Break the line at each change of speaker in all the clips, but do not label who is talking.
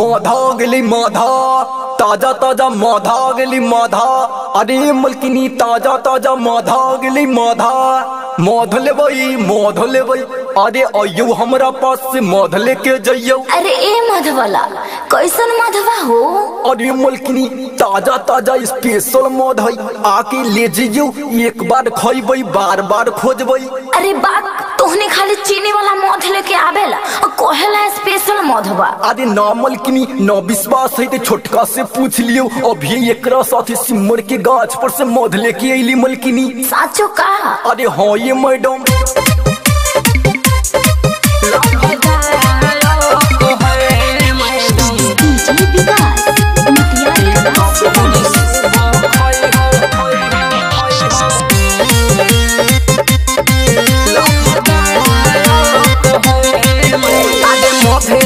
माधा गेली माधा, ताजा ताजा माधा गेली माधा। अरे मलकिनी ताजा ताजा माधा गेली माधा। मध लेबई अरे अयो हमरा पास से मध लेके जइयो।
अरे ए मधवाला कैसन मधवा हो?
अरे मलकिनी ताजा ताजा स्पेशल मध है, आके ले जइयो। एक बार खइबई बार बार खोजबई।
अरे बात तोहने खाली चीनी वाला मध लेके आवेला और कहेला स्पेशल मधवा।
अरे ना मलकिनी ना विश्वास है तो छोटका से पूछ लियो। अभी एकरा साथे सिमर के गाछ पर से मध लेके अइली मलकिनी।
साचो का?
अरे हाँ ये मैडम।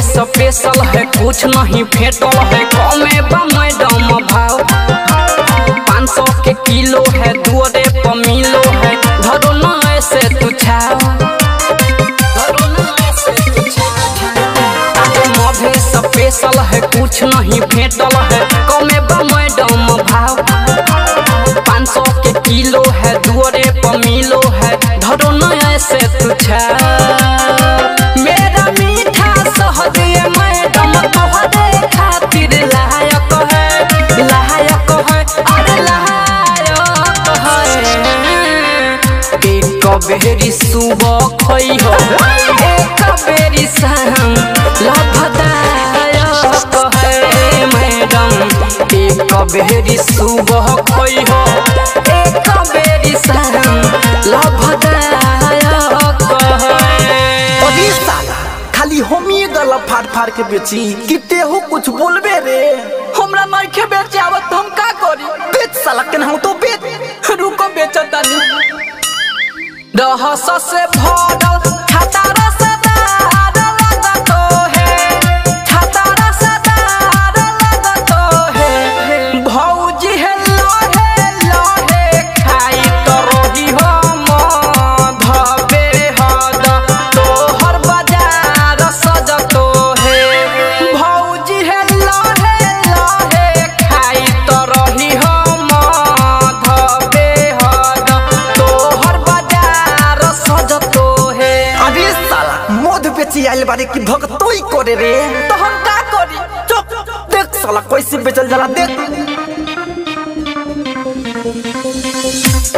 स्पेशल है कुछ नहीं फेटल है, कमे बा मैडम भाव। 500 के किलो है, दुअरे पर मिलो है। धरो न ऐसे तू छाओ, धरो न ऐसे तू छाओ। मधे स्पेशल है कुछ नहीं फेटल है, कमे बा मैडम भाव। 500 के किलो है, दुअरे पर मिलो है। धरो न ऐसे तू छाओ। मेरा मीठा सहदिए मैडम तोहरे खातिर लायक है, लायक है, अरे लायक है। एक बेरी सुबह खई हो, एक बेरी शाम लाभदायक है मैडम। एक बेरी सुबह खई हो, एक बेरी शाम लाभदायक है।
खाली हम ये गला फाड़ फाड़ के बेची किते हो कुछ बोलबे रे।
हमरा नइखे बेचे आवत हम का करी?
बेच साला के हम तो बेच।
रुको बेचता नहीं। रहस से भरल छतारा सदार लगतो है, छतारा सदार लगतो है। भौजी है लहे लहे खाई तो रही हो मधबे हद तोहर बाजार सजतो है। भौजी है लहे लहे खाई तो रही हो मधबे हद तोहर बाजार सजतो है।
अरे साला मध बेची आइल बारे की भगतोई करे रे।
तो हम का करी?
चुप देख साला कैसे बेचल जाला देख।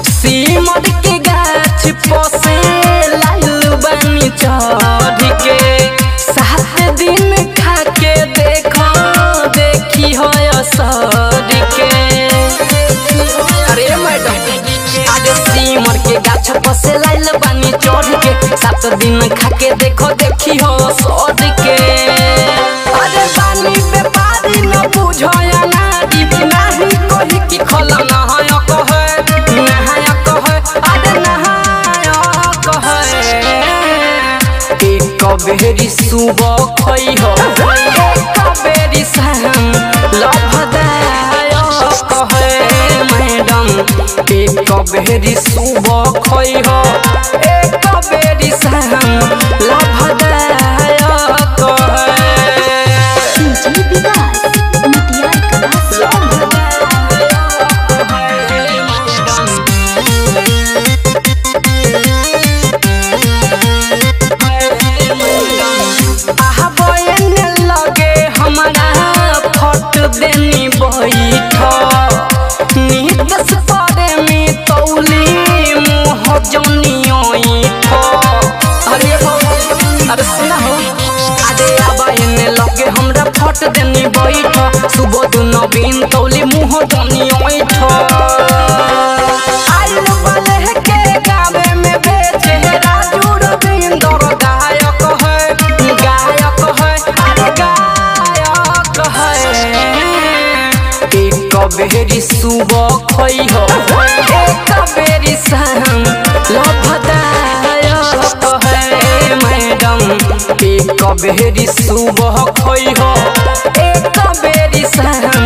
सीमर के गाछ पसे लाइल बनी चढ़ के। 7 दिन खा के देखो देखी हो असर के। अरे मैडम आज सीमर के गाछ पसे लाइल बनी चढ़ के। 7 दिन खा के देखो देखी हो असर के। अरे बानी व्यापारी न बुझो या ना दीप नाही कोही की खोला ना हो कहे नहायक है, अरे नहायक है। एक बेरी सुबह खई हो, एक बेरी शाम लाभदायक है मैडम। एक बेरी सुबह खई हो, एक बेरी शाम लाभदायक है। देनी बैठ निकस परे में तौली मुँह जनियो। अरे अरे सुना हो, अरे आबा एने लगे हमरा फट देनी बैठ। सुबह दु नवीन तौली मुँह जनियो। आइल वाले के गावे में बेचे राजू रविंदर गायक है, गायक है, अरे गायक है। एक बेरी सुबह खई हो, एक बेरी शाम लाभदायक है मैडम। एक बेरी सुबह खई हो, एक बेरी शाम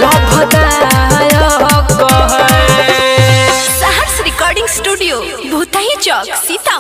लाभदायक है।
सहर्ष रिकॉर्डिंग स्टूडियो भूतही चौक सीता।